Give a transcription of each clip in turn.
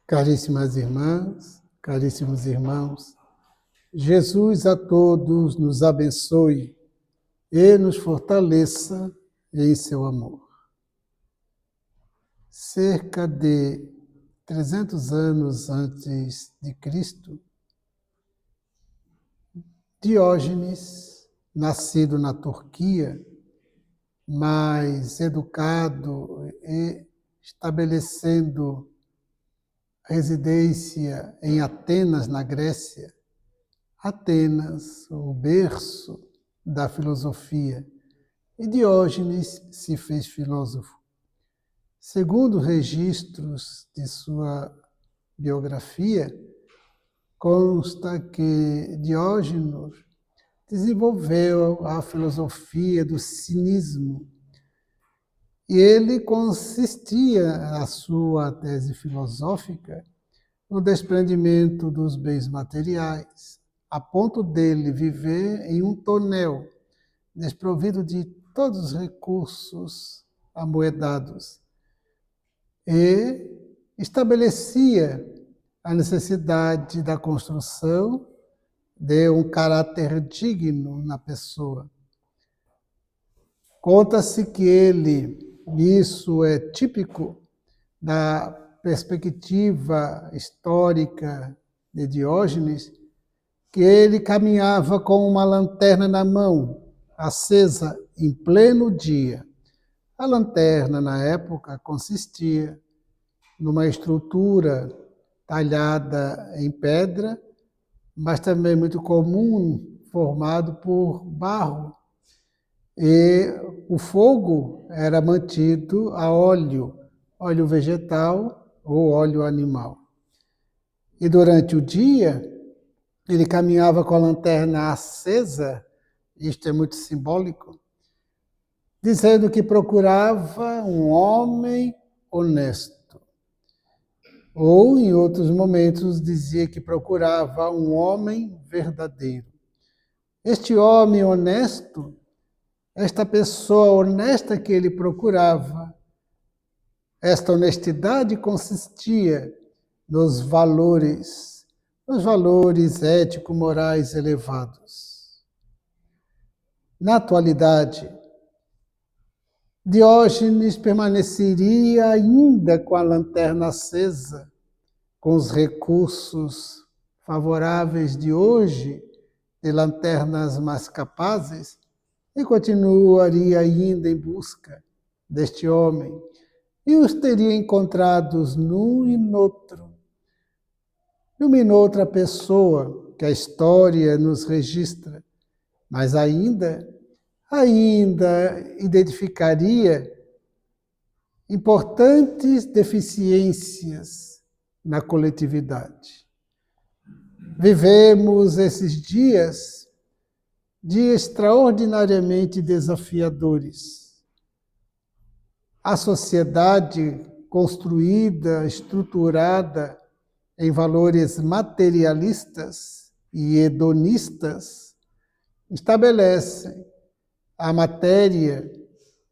Caríssimas irmãs, caríssimos irmãos, Jesus a todos nos abençoe e nos fortaleça em seu amor. Cerca de 300 anos antes de Cristo, Diógenes, nascido na Turquia, mas educado e estabelecendo residência em Atenas, na Grécia, Atenas, o berço da filosofia, e Diógenes se fez filósofo. Segundo registros de sua biografia, consta que Diógenes desenvolveu a filosofia do cinismo, e ele consistia, a sua tese filosófica, no desprendimento dos bens materiais, a ponto dele viver em um tonel, desprovido de todos os recursos amoedados, e estabelecia a necessidade da construção de um caráter digno na pessoa. Conta-se que ele, isso é típico da perspectiva histórica de Diógenes, que ele caminhava com uma lanterna na mão, acesa em pleno dia. A lanterna, na época, consistia numa estrutura talhada em pedra, mas também muito comum, formado por barro. E o fogo era mantido a óleo vegetal ou óleo animal. E durante o dia, ele caminhava com a lanterna acesa, isto é muito simbólico, dizendo que procurava um homem honesto. Ou, em outros momentos, dizia que procurava um homem verdadeiro. Este homem honesto, esta pessoa honesta que ele procurava, esta honestidade consistia nos valores ético-morais elevados. Na atualidade, Diógenes permaneceria ainda com a lanterna acesa, com os recursos favoráveis de hoje, de lanternas mais capazes, e continuaria ainda em busca deste homem, e os teria encontrados num e noutro, numa e noutra pessoa que a história nos registra, mas ainda identificaria importantes deficiências na coletividade. Vivemos esses dias extraordinariamente desafiadores. A sociedade construída, estruturada em valores materialistas e hedonistas, estabelece a matéria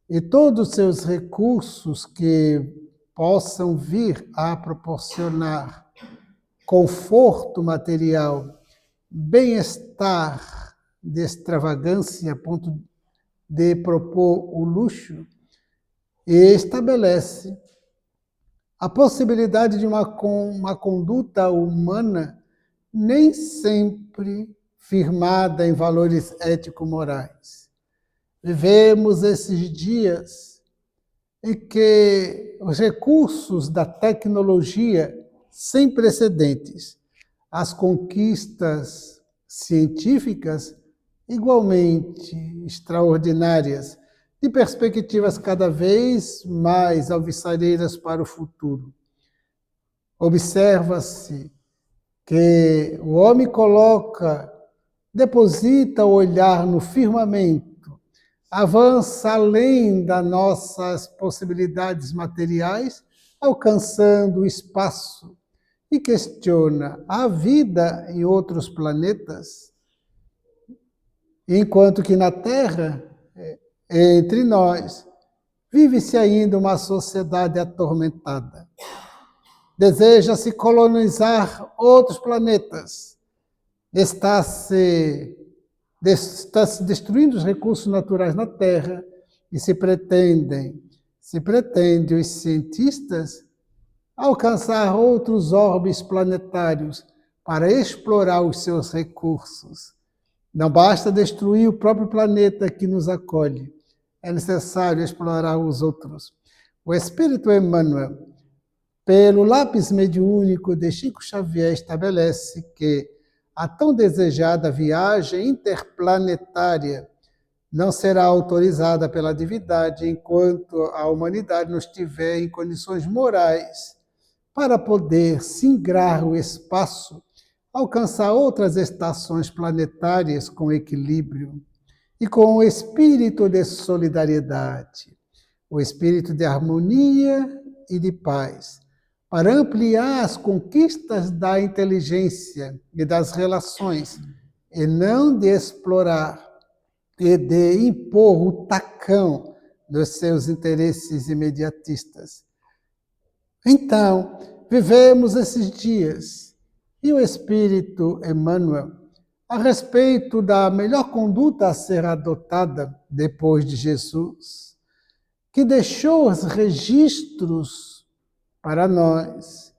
e todos os seus recursos que possam vir a proporcionar conforto material, bem-estar de extravagância a ponto de propor o luxo, e estabelece a possibilidade de uma conduta humana nem sempre firmada em valores ético-morais. Vivemos esses dias em que os recursos da tecnologia sem precedentes, as conquistas científicas igualmente extraordinárias, de perspectivas cada vez mais alvissareiras para o futuro. Observa-se que o homem deposita o olhar no firmamento, avança além das nossas possibilidades materiais, alcançando o espaço e questiona a vida em outros planetas, enquanto que na Terra, entre nós, vive-se ainda uma sociedade atormentada. deseja-se colonizar outros planetas, está-se destruindo os recursos naturais na Terra e se pretende os cientistas alcançar outros orbes planetários para explorar os seus recursos. Não basta destruir o próprio planeta que nos acolhe, é necessário explorar os outros. O Espírito Emmanuel, pelo lápis mediúnico de Chico Xavier, estabelece que a tão desejada viagem interplanetária não será autorizada pela divindade enquanto a humanidade não estiver em condições morais para poder singrar o espaço, alcançar outras estações planetárias com equilíbrio e com o espírito de solidariedade, o espírito de harmonia e de paz, para ampliar as conquistas da inteligência e das relações, e não de explorar e de impor o tacão dos seus interesses imediatistas. Então, vivemos esses dias, e o Espírito Emmanuel, a respeito da melhor conduta a ser adotada depois de Jesus, que deixou os registros para nós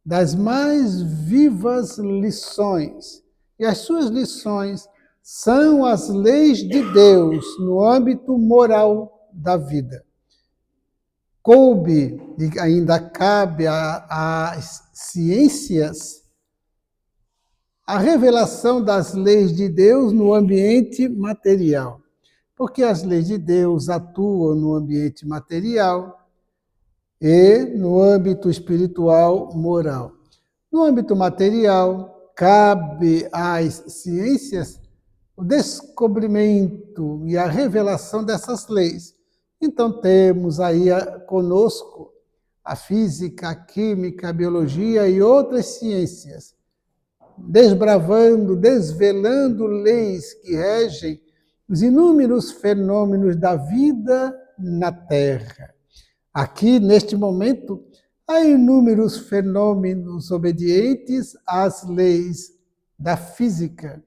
das mais vivas lições. E as suas lições são as leis de Deus no âmbito moral da vida. Coube, e ainda cabe às ciências, a revelação das leis de Deus no ambiente material. Porque as leis de Deus atuam no ambiente material e no âmbito espiritual moral. No âmbito material, cabe às ciências o descobrimento e a revelação dessas leis. Então temos aí conosco a física, a química, a biologia e outras ciências, desbravando, desvelando leis que regem os inúmeros fenômenos da vida na Terra. Aqui, neste momento, há inúmeros fenômenos obedientes às leis da física,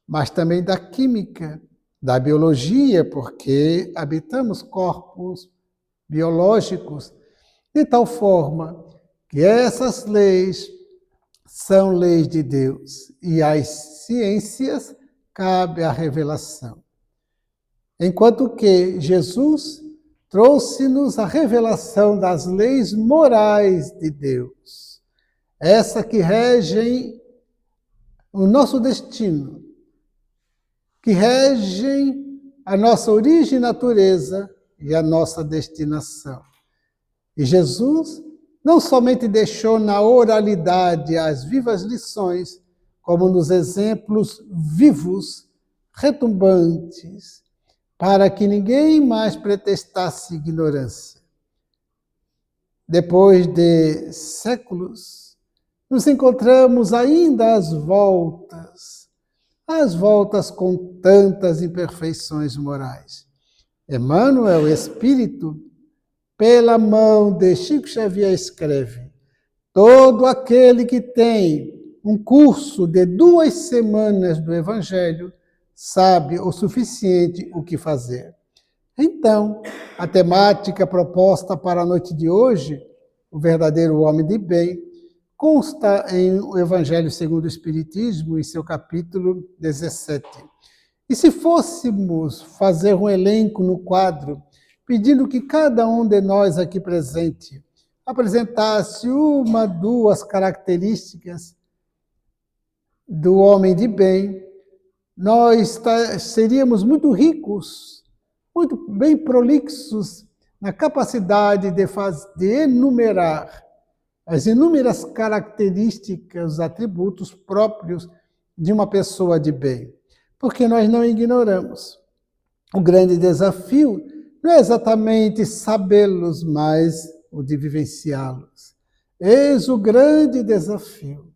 mas também da química, da biologia, porque habitamos corpos biológicos, de tal forma que essas leis são leis de Deus e às ciências cabe a revelação. Enquanto que Jesus trouxe-nos a revelação das leis morais de Deus, essa que regem o nosso destino, que regem a nossa origem e natureza e a nossa destinação. E Jesus não somente deixou na oralidade as vivas lições, como nos exemplos vivos, retumbantes, para que ninguém mais pretextasse ignorância. Depois de séculos, nos encontramos ainda às voltas com tantas imperfeições morais. Emmanuel, Espírito, pela mão de Chico Xavier, escreve: todo aquele que tem um curso de 2 semanas do Evangelho sabe o suficiente o que fazer. Então, a temática proposta para a noite de hoje, o verdadeiro homem de bem, consta em o Evangelho segundo o Espiritismo, em seu capítulo 17. E se fôssemos fazer um elenco no quadro, pedindo que cada um de nós aqui presente apresentasse 1, 2 características do homem de bem, nós seríamos muito ricos, muito bem prolixos na capacidade de enumerar as inúmeras características, os atributos próprios de uma pessoa de bem. Porque nós não ignoramos. O grande desafio não é exatamente sabê-los, mas o de vivenciá-los. Eis o grande desafio.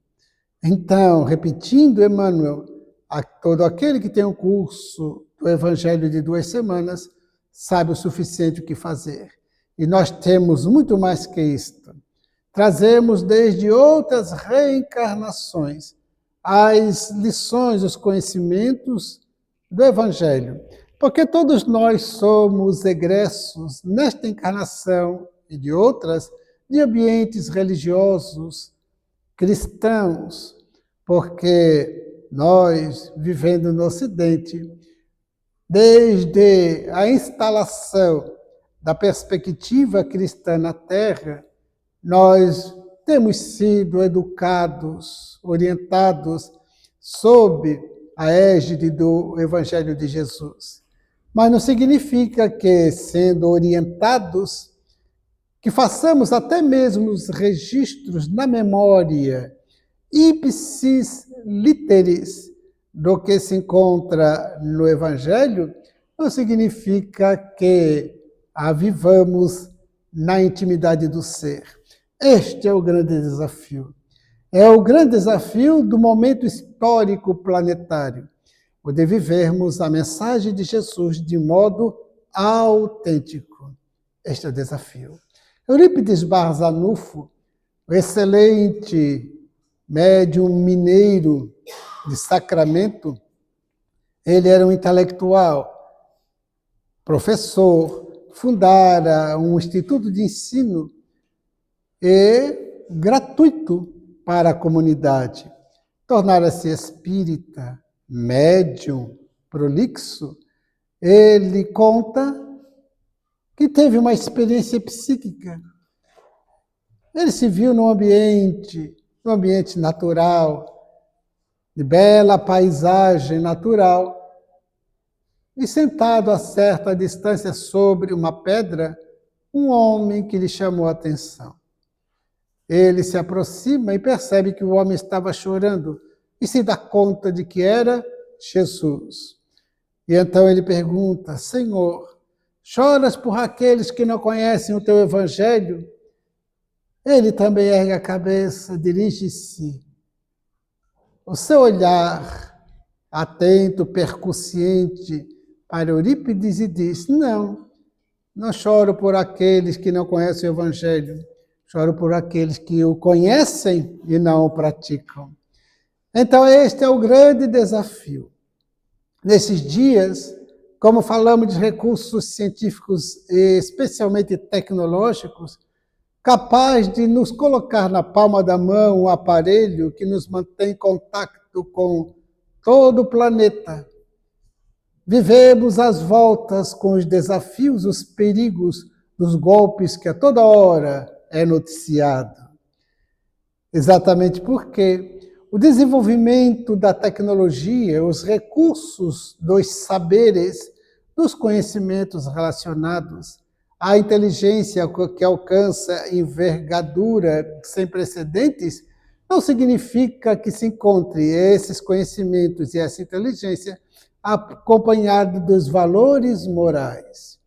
Então, repetindo Emmanuel, a todo aquele que tem um curso do Evangelho de 2 semanas, sabe o suficiente o que fazer. E nós temos muito mais que isto. trazemos desde outras reencarnações as lições, os conhecimentos do Evangelho. Porque todos nós somos egressos, nesta encarnação e de outras, de ambientes religiosos, cristãos, porque nós, vivendo no Ocidente, desde a instalação da perspectiva cristã na Terra, nós temos sido educados, orientados sob a égide do Evangelho de Jesus. Mas não significa que, sendo orientados, que façamos até mesmo os registros na memória, ipsis literis, do que se encontra no Evangelho, não significa que a vivamos na intimidade do ser. Este é o grande desafio. É o grande desafio do momento histórico planetário, o de vivermos a mensagem de Jesus de modo autêntico. Este é o desafio. Eurípides Barzanufo, o excelente médium mineiro de Sacramento, ele era um intelectual, professor, fundara um instituto de ensino gratuito para a comunidade. Tornara-se espírita, médium, prolixo. Ele conta que teve uma experiência psíquica. Ele se viu num ambiente natural, de bela paisagem natural, e sentado a certa distância sobre uma pedra, um homem que lhe chamou a atenção. Ele se aproxima e percebe que o homem estava chorando e se dá conta de que era Jesus. E então ele pergunta: Senhor, choras por aqueles que não conhecem o teu Evangelho? Ele também ergue a cabeça, dirige-se. O seu olhar atento, percussiente para Eurípides e diz: não choro por aqueles que não conhecem o Evangelho, choro por aqueles que o conhecem e não o praticam. Então este é o grande desafio. Nesses dias, como falamos de recursos científicos e especialmente tecnológicos, capaz de nos colocar na palma da mão um aparelho que nos mantém em contato com todo o planeta. Vivemos às voltas com os desafios, os perigos dos golpes que a toda hora é noticiado. Exatamente porque o desenvolvimento da tecnologia, os recursos dos saberes, dos conhecimentos relacionados à inteligência que alcança envergadura sem precedentes, não significa que se encontre esses conhecimentos e essa inteligência acompanhado dos valores morais.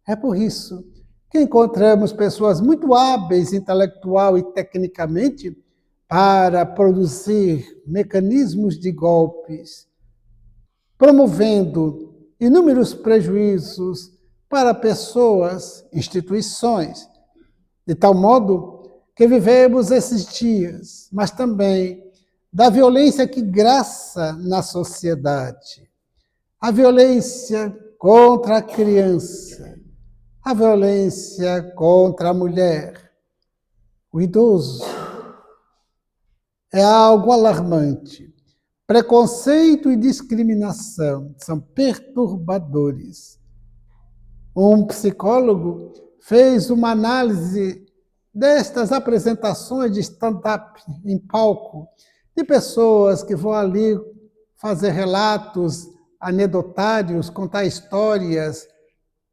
É por isso que encontramos pessoas muito hábeis intelectual e tecnicamente para produzir mecanismos de golpes, promovendo inúmeros prejuízos para pessoas, instituições, de tal modo que vivemos esses dias, mas também da violência que graça na sociedade. A violência contra a criança, a violência contra a mulher, o idoso. É algo alarmante. Preconceito e discriminação são perturbadores. Um psicólogo fez uma análise destas apresentações de stand-up em palco, de pessoas que vão ali fazer relatos anedotários, contar histórias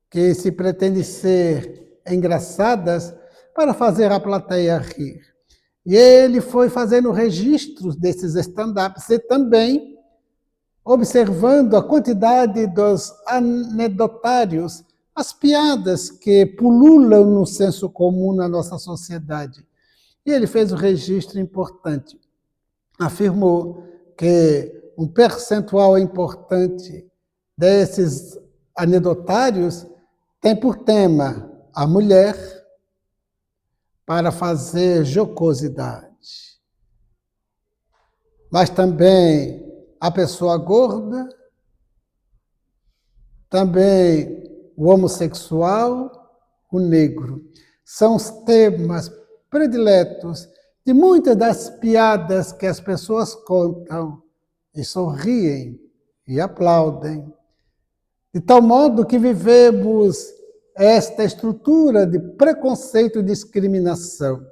que se pretendem ser engraçadas para fazer a plateia rir. E ele foi fazendo registros desses stand-ups e também observando a quantidade dos anedotários, as piadas que pululam no senso comum na nossa sociedade. E ele fez um registro importante. Afirmou que um percentual importante desses anedotários tem por tema a mulher, para fazer jocosidade. Mas também a pessoa gorda, também o homossexual, o negro. São os temas prediletos de muitas das piadas que as pessoas contam e sorriem e aplaudem. De tal modo que vivemos esta estrutura de preconceito e discriminação.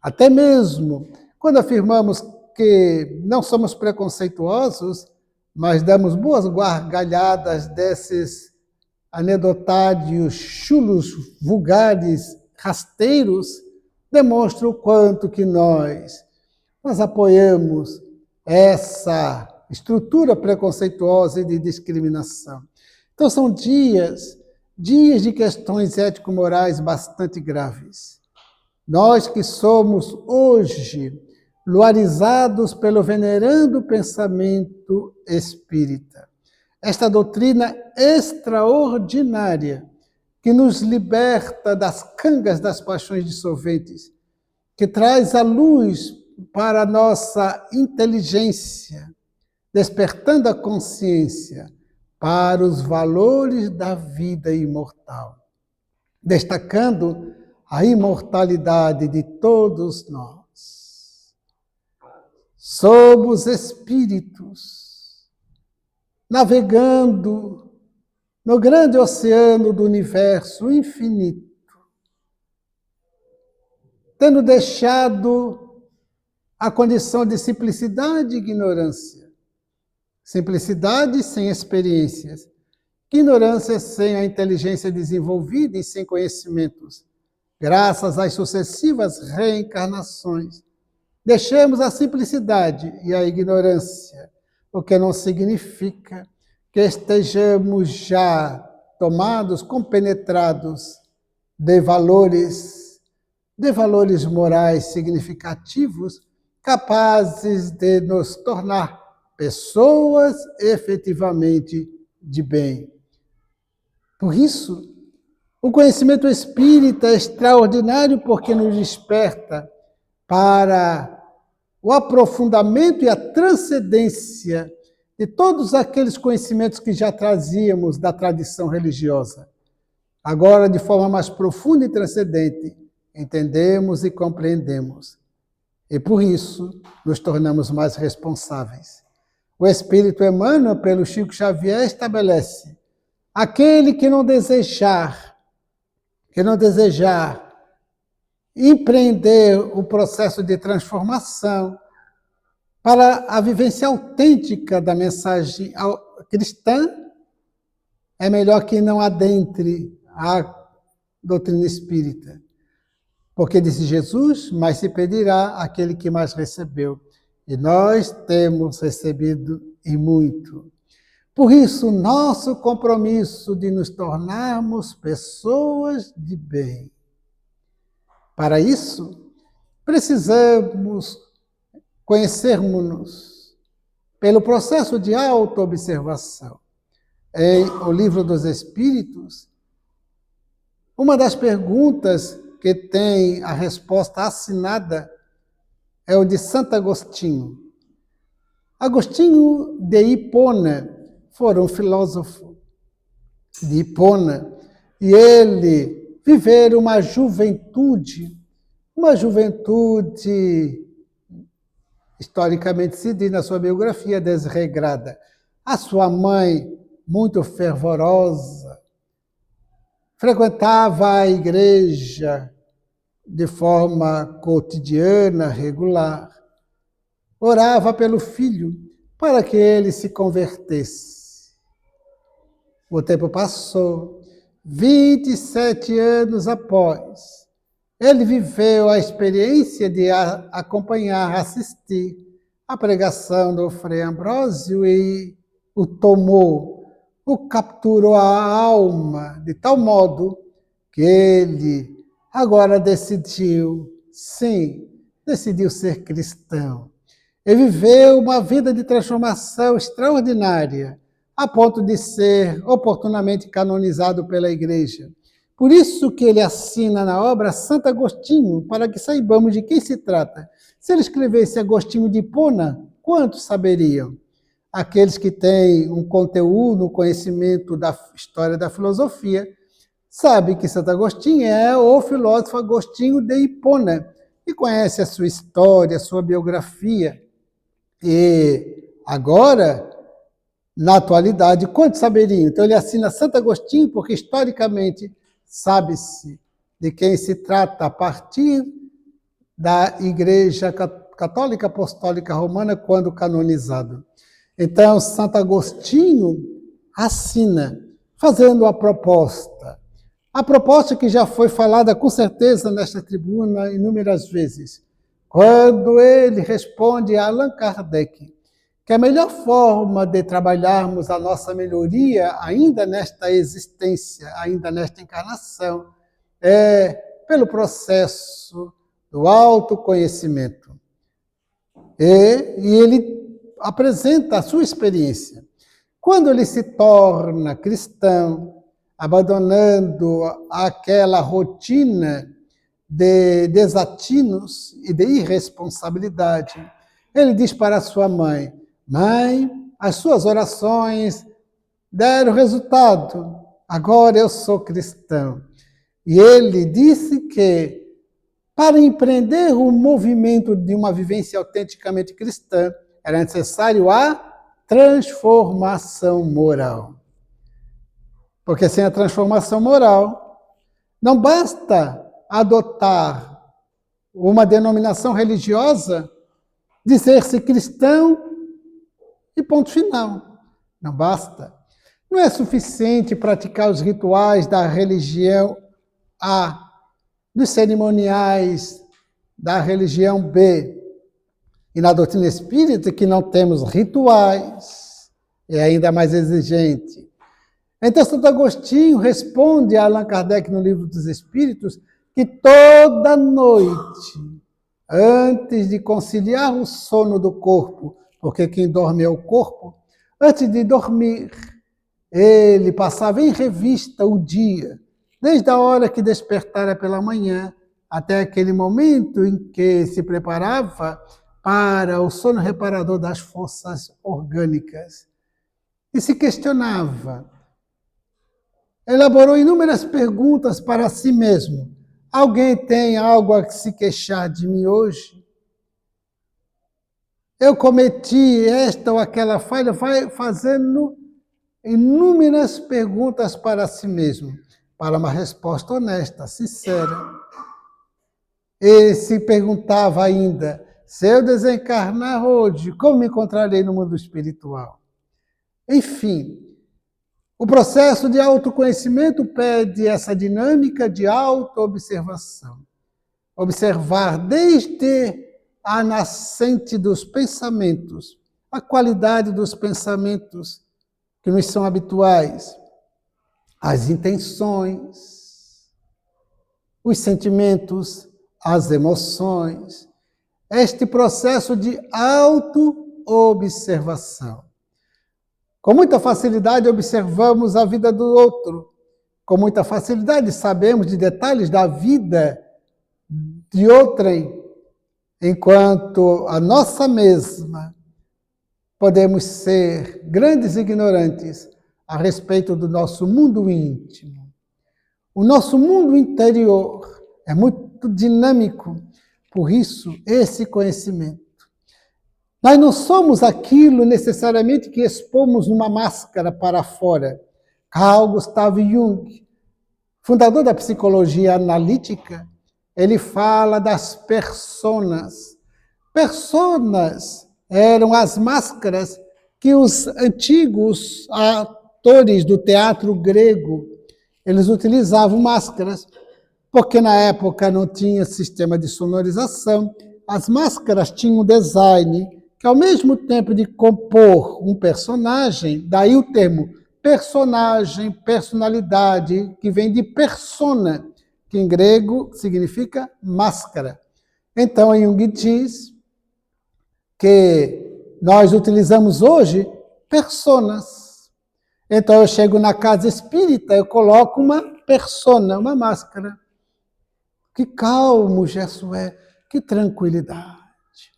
Até mesmo quando afirmamos que não somos preconceituosos, mas damos boas gargalhadas desses anedotários chulos, vulgares, rasteiros, demonstra o quanto que nós apoiamos essa estrutura preconceituosa e de discriminação. Então são dias de questões ético-morais bastante graves. Nós que somos hoje luarizados pelo venerando pensamento espírita, esta doutrina extraordinária que nos liberta das cangas das paixões dissolventes, que traz a luz para a nossa inteligência, despertando a consciência para os valores da vida imortal, destacando a imortalidade de todos nós. Somos espíritos navegando no grande oceano do universo infinito, tendo deixado a condição de simplicidade e ignorância. Simplicidade sem experiências, ignorância sem a inteligência desenvolvida e sem conhecimentos. Graças às sucessivas reencarnações, deixemos a simplicidade e a ignorância, o que não significa que estejamos já tomados, compenetrados de valores morais significativos, capazes de nos tornar pessoas efetivamente de bem. Por isso, o conhecimento espírita é extraordinário porque nos desperta para o aprofundamento e a transcendência de todos aqueles conhecimentos que já trazíamos da tradição religiosa. Agora, de forma mais profunda e transcendente, entendemos e compreendemos. E por isso, nos tornamos mais responsáveis. O Espírito Emmanuel, pelo Chico Xavier, estabelece: aquele que não desejar empreender o processo de transformação para a vivência autêntica da mensagem cristã, é melhor que não adentre a doutrina espírita. Porque, disse Jesus, mais se pedirá àquele que mais recebeu. E nós temos recebido e muito. Por isso, nosso compromisso de nos tornarmos pessoas de bem. Para isso, precisamos conhecermos-nos pelo processo de autoobservação. Em O Livro dos Espíritos, uma das perguntas que tem a resposta assinada é o de Santo Agostinho. Agostinho de Hipona foi um filósofo de Hipona, e ele viveu uma juventude, historicamente se diz na sua biografia, desregrada. A sua mãe, muito fervorosa, frequentava a igreja de forma cotidiana, regular. Orava pelo filho para que ele se convertesse. O tempo passou. 27 anos após, ele viveu a experiência de acompanhar, assistir a pregação do Frei Ambrósio e o tomou, o capturou a alma de tal modo que ele agora decidiu ser cristão. Ele viveu uma vida de transformação extraordinária, a ponto de ser oportunamente canonizado pela Igreja. Por isso que ele assina na obra Santo Agostinho, para que saibamos de quem se trata. Se ele escrevesse Agostinho de Hipona, quantos saberiam? Aqueles que têm um conteúdo, um conhecimento da história da filosofia, sabem que Santo Agostinho é o filósofo Agostinho de Hipona, e conhece a sua história, a sua biografia. E agora, na atualidade, quantos saberiam? Então ele assina Santo Agostinho porque historicamente sabe-se de quem se trata a partir da Igreja Católica Apostólica Romana quando canonizado. Então Santo Agostinho assina, fazendo a proposta que já foi falada com certeza nesta tribuna inúmeras vezes, quando ele responde a Allan Kardec que a melhor forma de trabalharmos a nossa melhoria, ainda nesta existência, ainda nesta encarnação, é pelo processo do autoconhecimento. E ele apresenta a sua experiência. Quando ele se torna cristão, abandonando aquela rotina de desatinos e de irresponsabilidade, ele diz para sua mãe: mãe, as suas orações deram resultado, agora eu sou cristão. E ele disse que para empreender o movimento de uma vivência autenticamente cristã, era necessário a transformação moral. Porque sem a transformação moral, não basta adotar uma denominação religiosa, dizer-se cristão e ponto final. Não basta. Não é suficiente praticar os rituais da religião A, dos cerimoniais da religião B. E na doutrina espírita, que não temos rituais, é ainda mais exigente. Então, Santo Agostinho responde a Allan Kardec no Livro dos Espíritos que toda noite, antes de conciliar o sono do corpo, porque quem dorme é o corpo, antes de dormir, ele passava em revista o dia, desde a hora que despertara pela manhã, até aquele momento em que se preparava para o sono reparador das forças orgânicas. E se questionava, elaborou inúmeras perguntas para si mesmo. Alguém tem algo a se queixar de mim hoje? Eu cometi esta ou aquela falha, vai fazendo inúmeras perguntas para si mesmo, para uma resposta honesta, sincera. E se perguntava ainda, se eu desencarnar hoje, como me encontrarei no mundo espiritual? Enfim, o processo de autoconhecimento pede essa dinâmica de autoobservação. Observar desde a nascente dos pensamentos, a qualidade dos pensamentos que nos são habituais, as intenções, os sentimentos, as emoções, este processo de autoobservação. Com muita facilidade observamos a vida do outro, com muita facilidade sabemos de detalhes da vida de outrem, enquanto a nossa mesma podemos ser grandes ignorantes a respeito do nosso mundo íntimo. O nosso mundo interior é muito dinâmico, por isso esse conhecimento. Nós não somos aquilo necessariamente que expomos numa máscara para fora. Carl Gustav Jung, fundador da psicologia analítica, ele fala das personas. Personas eram as máscaras que os antigos atores do teatro grego, eles utilizavam máscaras, porque na época não tinha sistema de sonorização, as máscaras tinham um design que ao mesmo tempo de compor um personagem, daí o termo personagem, personalidade, que vem de persona, que em grego significa máscara. Então, Jung diz que nós utilizamos hoje personas. Então eu chego na casa espírita, eu coloco uma persona, uma máscara. Que calmo gesto é, que tranquilidade,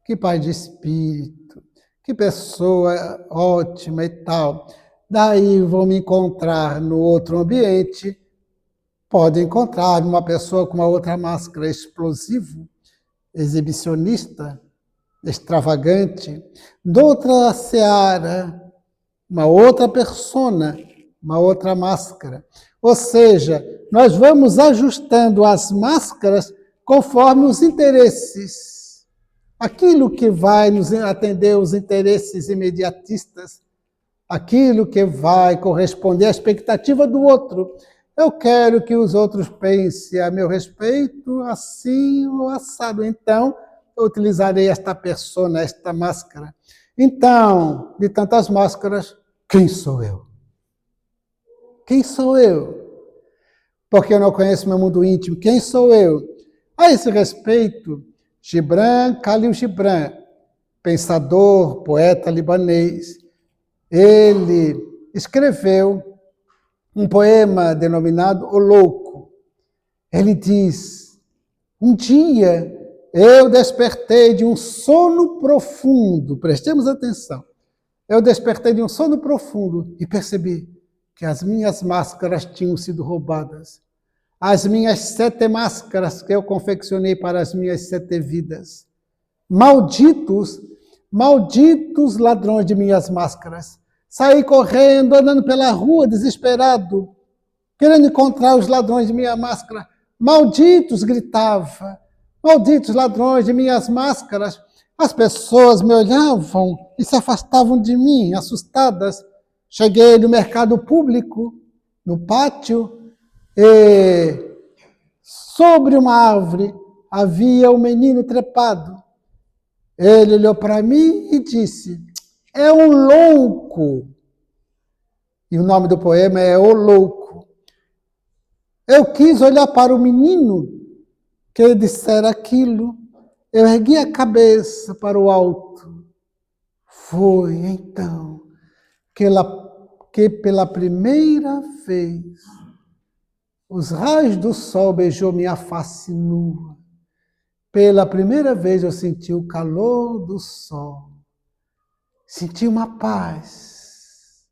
que paz de espírito, que pessoa ótima e tal. Daí vou me encontrar no outro ambiente, pode encontrar uma pessoa com uma outra máscara explosivo, exibicionista, extravagante, noutra seara, uma outra persona, uma outra máscara. Ou seja, nós vamos ajustando as máscaras conforme os interesses. Aquilo que vai nos atender os interesses imediatistas, aquilo que vai corresponder à expectativa do outro. Eu quero que os outros pensem a meu respeito assim ou assado. Então, eu utilizarei esta persona, esta máscara. Então, de tantas máscaras, quem sou eu? Quem sou eu? Porque eu não conheço meu mundo íntimo. Quem sou eu? A esse respeito, Gibran Khalil Gibran, pensador, poeta libanês, ele escreveu um poema denominado O Louco. Ele diz: um dia eu despertei de um sono profundo, prestemos atenção, eu despertei de um sono profundo e percebi que as minhas máscaras tinham sido roubadas. As minhas 7 máscaras que eu confeccionei para as minhas 7 vidas. Malditos, malditos ladrões de minhas máscaras. Saí correndo, andando pela rua, desesperado, querendo encontrar os ladrões de minha máscara. Malditos, gritava. Malditos ladrões de minhas máscaras. As pessoas me olhavam e se afastavam de mim, assustadas. Cheguei no mercado público, no pátio, e sobre uma árvore havia um menino trepado. Ele olhou para mim e disse: é um louco. E o nome do poema é O Louco. Eu quis olhar para o menino que ele dissera aquilo. Eu ergui a cabeça para o alto. Foi então que pela primeira vez os raios do sol beijou minha face nua. Pela primeira vez eu senti o calor do sol. Senti uma paz.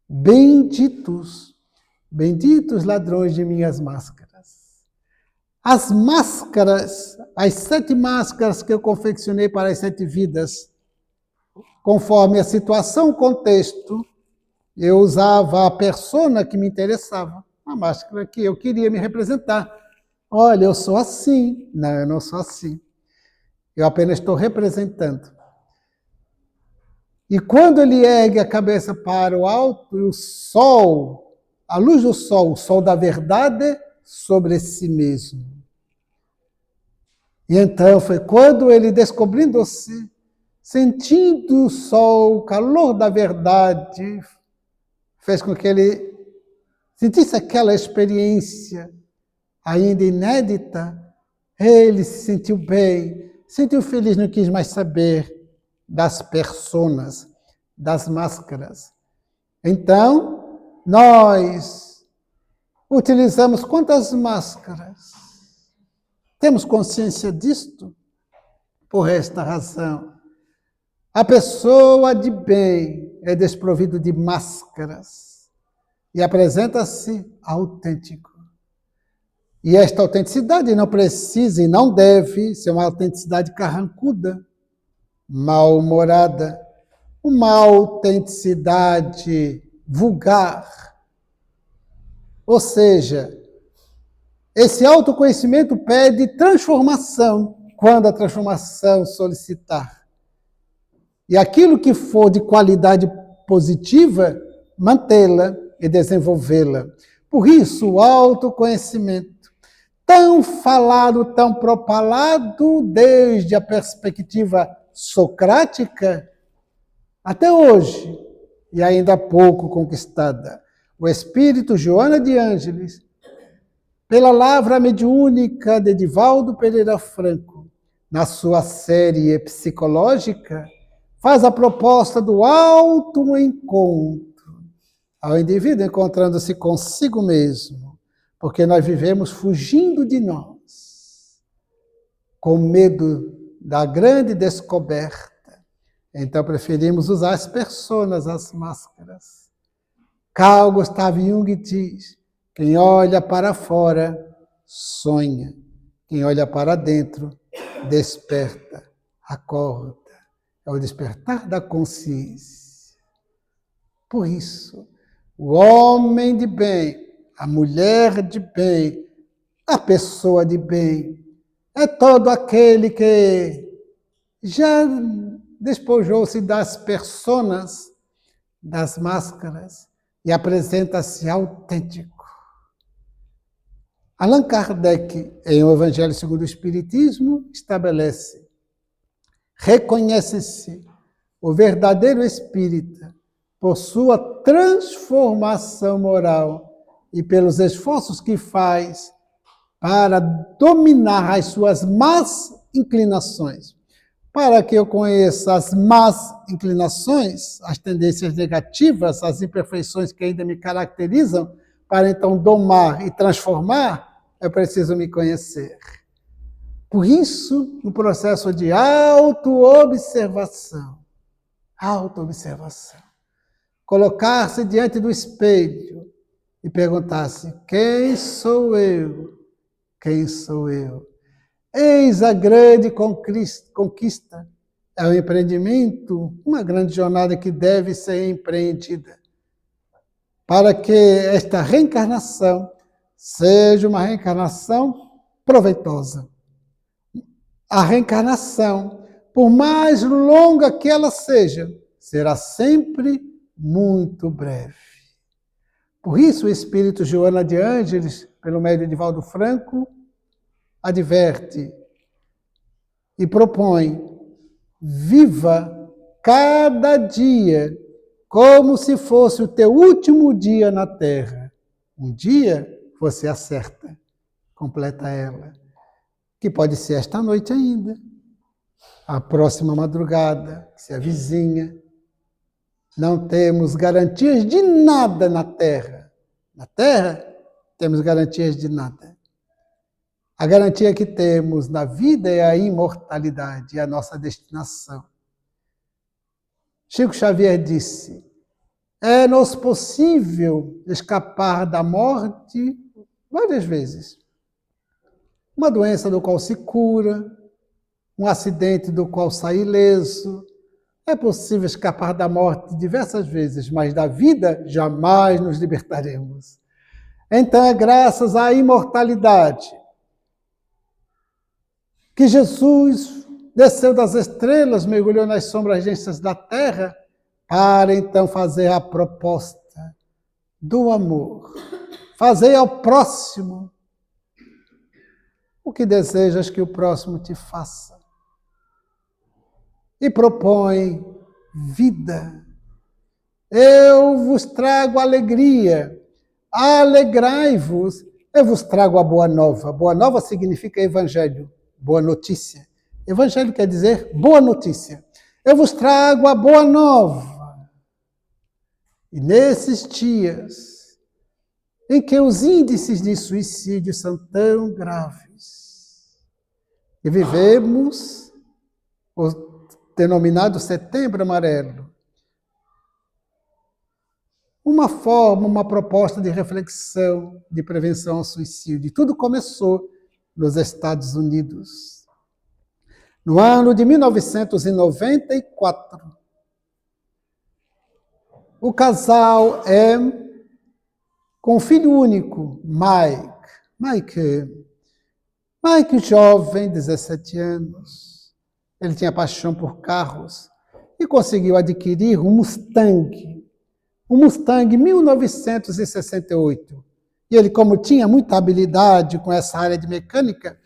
Benditos, benditos ladrões de minhas máscaras. As máscaras, as 7 máscaras que eu confeccionei para as 7 vidas, conforme a situação, o contexto, eu usava a persona que me interessava, a máscara que eu queria me representar. Olha, eu sou assim. Não, eu não sou assim. Eu apenas estou representando. E quando ele ergue a cabeça para o alto, e o sol, a luz do sol, o sol da verdade sobre si mesmo. E então foi quando ele, descobrindo-se, sentindo o sol, o calor da verdade, fez com que ele sentisse aquela experiência ainda inédita. Ele se sentiu bem, sentiu feliz, não quis mais saber das personas, das máscaras. Então, nós utilizamos quantas máscaras? Temos consciência disto? Por esta razão, a pessoa de bem é desprovida de máscaras e apresenta-se autêntico. E esta autenticidade não precisa e não deve ser uma autenticidade carrancuda, mal-humorada, uma autenticidade vulgar. Ou seja, esse autoconhecimento pede transformação, quando a transformação solicitar. E aquilo que for de qualidade positiva, mantê-la e desenvolvê-la. Por isso, o autoconhecimento, tão falado, tão propalado desde a perspectiva socrática, até hoje, e ainda há pouco conquistada. O espírito Joana de Ângeles, pela lavra mediúnica de Divaldo Pereira Franco, na sua série psicológica, faz a proposta do autoencontro. ao indivíduo encontrando-se consigo mesmo, porque nós vivemos fugindo de nós, com medo da grande descoberta. Então preferimos usar as personas, as máscaras. Carl Gustav Jung diz: quem olha para fora, sonha. Quem olha para dentro, desperta, acorda. É o despertar da consciência. Por isso, o homem de bem, a mulher de bem, a pessoa de bem, é todo aquele que já despojou-se das personas, das máscaras, e apresenta-se autêntico. Allan Kardec, em O Evangelho segundo o Espiritismo, estabelece: reconhece-se o verdadeiro espírita por sua transformação moral e pelos esforços que faz para dominar as suas más inclinações. Para que eu conheça as más inclinações, as tendências negativas, as imperfeições que ainda me caracterizam, para então domar e transformar, eu preciso me conhecer. Por isso, no processo de autoobservação, colocar-se diante do espelho e perguntar-se: quem sou eu? Quem sou eu? Eis a grande conquista. É um empreendimento, uma grande jornada que deve ser empreendida, para que esta reencarnação seja uma reencarnação proveitosa. A reencarnação, por mais longa que ela seja, será sempre muito breve. Por isso, o espírito Joana de Ângeles, pelo meio de Divaldo Franco, adverte e propõe: viva cada dia como se fosse o teu último dia na Terra. Um dia você acerta, completa ela, que pode ser esta noite ainda, a próxima madrugada, se avizinha. Não temos garantias de nada na Terra. Na Terra, temos garantias de nada. A garantia que temos na vida é a imortalidade, é a nossa destinação. Chico Xavier disse: é-nos possível escapar da morte várias vezes. Uma doença do qual se cura, um acidente do qual sai ileso. É possível escapar da morte diversas vezes, mas da vida jamais nos libertaremos. Então é graças à imortalidade que Jesus desceu das estrelas, mergulhou nas sombras densas da terra, para então fazer a proposta do amor. Fazer ao próximo o que desejas que o próximo te faça. E propõe vida. Eu vos trago alegria, alegrai-vos, eu vos trago a boa nova. Boa nova significa evangelho, boa notícia. Evangelho quer dizer boa notícia. Eu vos trago a boa nova. E nesses dias em que os índices de suicídio são tão graves, e vivemos o denominado Setembro Amarelo, uma forma, uma proposta de reflexão, de prevenção ao suicídio. E tudo começou nos Estados Unidos. No ano de 1994, o casal M, com filho único, Mike, jovem, 17 anos, ele tinha paixão por carros e conseguiu adquirir um Mustang 1968. E ele, como tinha muita habilidade com essa área de mecânica,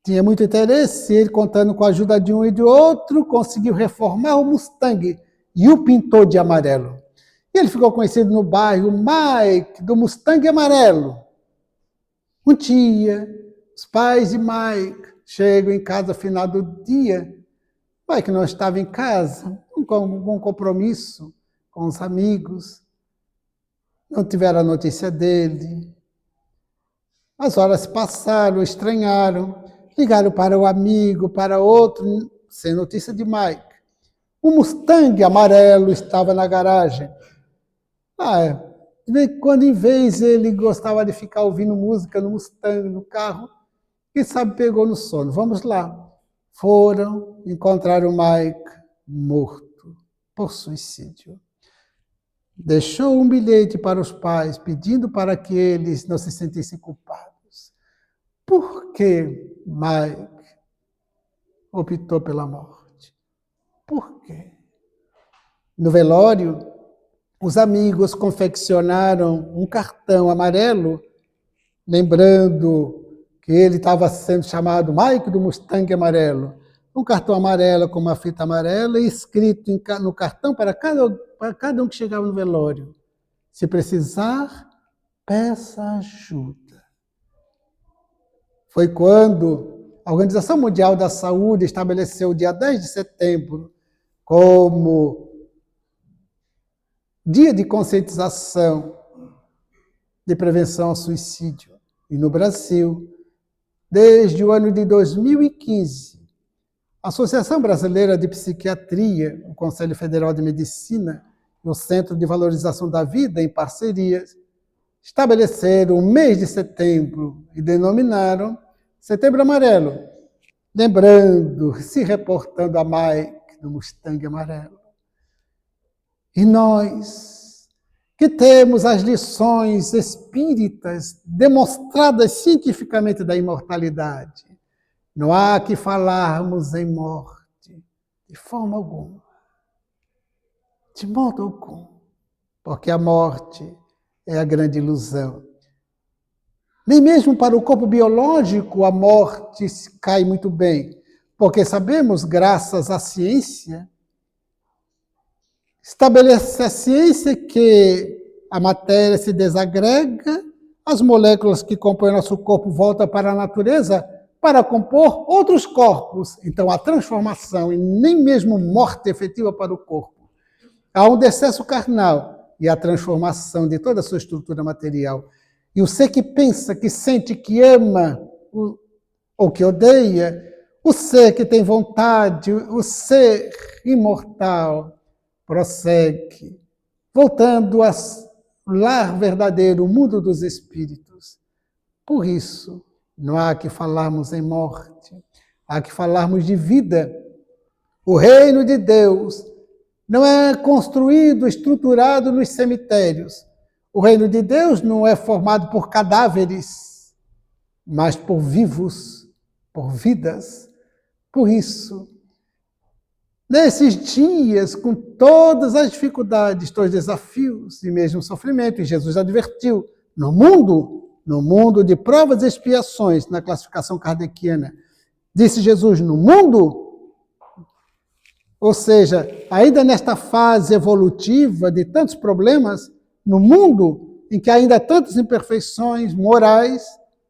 tinha muito interesse, ele, contando com a ajuda de um e de outro, conseguiu reformar o Mustang e o pintou de amarelo. E ele ficou conhecido no bairro, Mike, do Mustang amarelo. Um dia, os pais de Mike chegam em casa ao final do dia. Mike não estava em casa, com um compromisso com os amigos. não tiveram a notícia dele. As horas passaram, estranharam, ligaram para o amigo, para outro, sem notícia de Mike. Um Mustang amarelo estava na garagem. Quando em vez ele gostava de ficar ouvindo música no Mustang, no carro, quem sabe pegou no sono. Vamos lá. Foram, encontraram o Mike morto por suicídio. Deixou um bilhete para os pais, pedindo para que eles não se sentissem culpados. Por que Mike optou pela morte? Por quê? No velório, os amigos confeccionaram um cartão amarelo, lembrando que ele estava sendo chamado Mike do Mustang Amarelo. Um cartão amarelo com uma fita amarela e escrito no cartão para cada um que chegava no velório: se precisar, peça ajuda. Foi quando a Organização Mundial da Saúde estabeleceu o dia 10 de setembro como dia de conscientização de prevenção ao suicídio. E no Brasil, desde o ano de 2015, a Associação Brasileira de Psiquiatria, o Conselho Federal de Medicina e o Centro de Valorização da Vida, em parcerias, estabeleceram o mês de setembro e denominaram Setembro Amarelo, lembrando, se reportando a Mike do Mustang Amarelo. E nós, que temos as lições espíritas demonstradas cientificamente da imortalidade, não há que falarmos em morte, de forma alguma, de modo algum, porque a morte é a grande ilusão. Nem mesmo para o corpo biológico a morte cai muito bem, porque sabemos, graças à ciência, estabelece a ciência que a matéria se desagrega, as moléculas que compõem nosso corpo voltam para a natureza para compor outros corpos. Então, a transformação, e nem mesmo morte efetiva para o corpo. Há um decesso carnal e a transformação de toda a sua estrutura material. E o ser que pensa, que sente, que ama ou que odeia, o ser que tem vontade, o ser imortal, prossegue, voltando ao lar verdadeiro, o mundo dos espíritos. Por isso, não há que falarmos em morte, há que falarmos de vida. O reino de Deus não é construído, estruturado nos cemitérios. O reino de Deus não é formado por cadáveres, mas por vivos, por vidas. Por isso, nesses dias, com todas as dificuldades, todos os desafios e mesmo sofrimento, e Jesus advertiu, no mundo de provas e expiações, na classificação kardeciana, disse Jesus, no mundo, ou seja, ainda nesta fase evolutiva de tantos problemas, no mundo em que ainda há tantas imperfeições morais,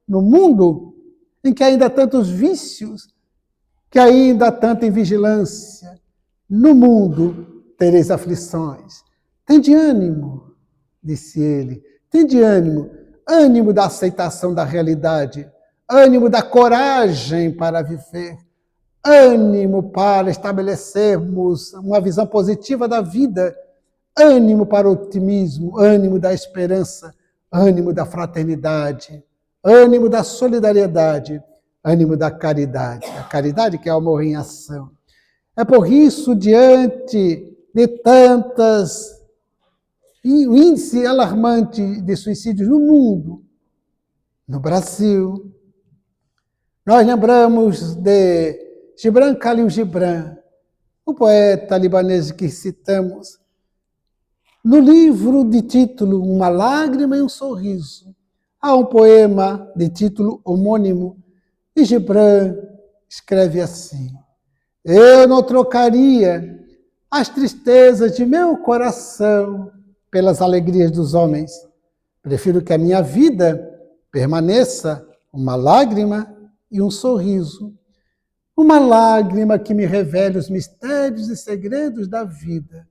no mundo em que ainda há tantos vícios, que ainda há tanta invigilância, no mundo tereis aflições. Tende ânimo, disse ele, tende ânimo, ânimo da aceitação da realidade, ânimo da coragem para viver, ânimo para estabelecermos uma visão positiva da vida, ânimo para o otimismo, ânimo da esperança, ânimo da fraternidade, ânimo da solidariedade, ânimo da caridade. A caridade que é o amor em ação. É por isso, diante de o índice alarmante de suicídios no mundo, no Brasil, nós lembramos de Gibran Khalil Gibran, o poeta libanês que citamos, no livro de título Uma Lágrima e um Sorriso. Há um poema de título homônimo, e Gibran escreve assim: eu não trocaria as tristezas de meu coração pelas alegrias dos homens. Prefiro que a minha vida permaneça uma lágrima e um sorriso. Uma lágrima que me revele os mistérios e segredos da vida.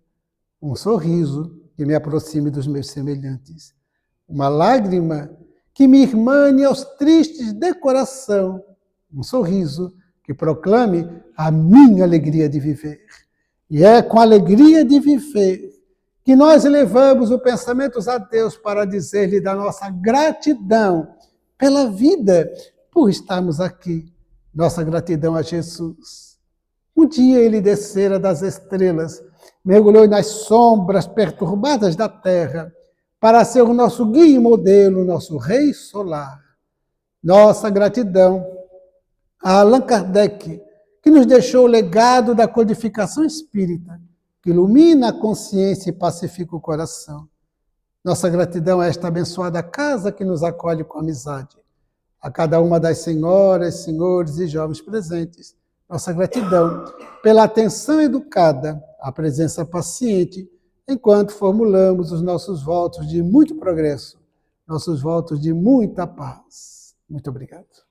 Um sorriso que me aproxime dos meus semelhantes. uma lágrima que me irmane aos tristes de coração, um sorriso que proclame a minha alegria de viver. E é com a alegria de viver que nós elevamos o pensamento a Deus para dizer-lhe da nossa gratidão pela vida, por estarmos aqui. Nossa gratidão a Jesus. Um dia ele descera das estrelas, mergulhou nas sombras perturbadas da terra, para ser o nosso guia e modelo, nosso rei solar. Nossa gratidão a Allan Kardec, que nos deixou o legado da codificação espírita, que ilumina a consciência e pacifica o coração. Nossa gratidão a esta abençoada casa que nos acolhe com amizade. A cada uma das senhoras, senhores e jovens presentes, nossa gratidão pela atenção educada, a presença paciente, enquanto formulamos os nossos votos de muito progresso, nossos votos de muita paz. Muito obrigado.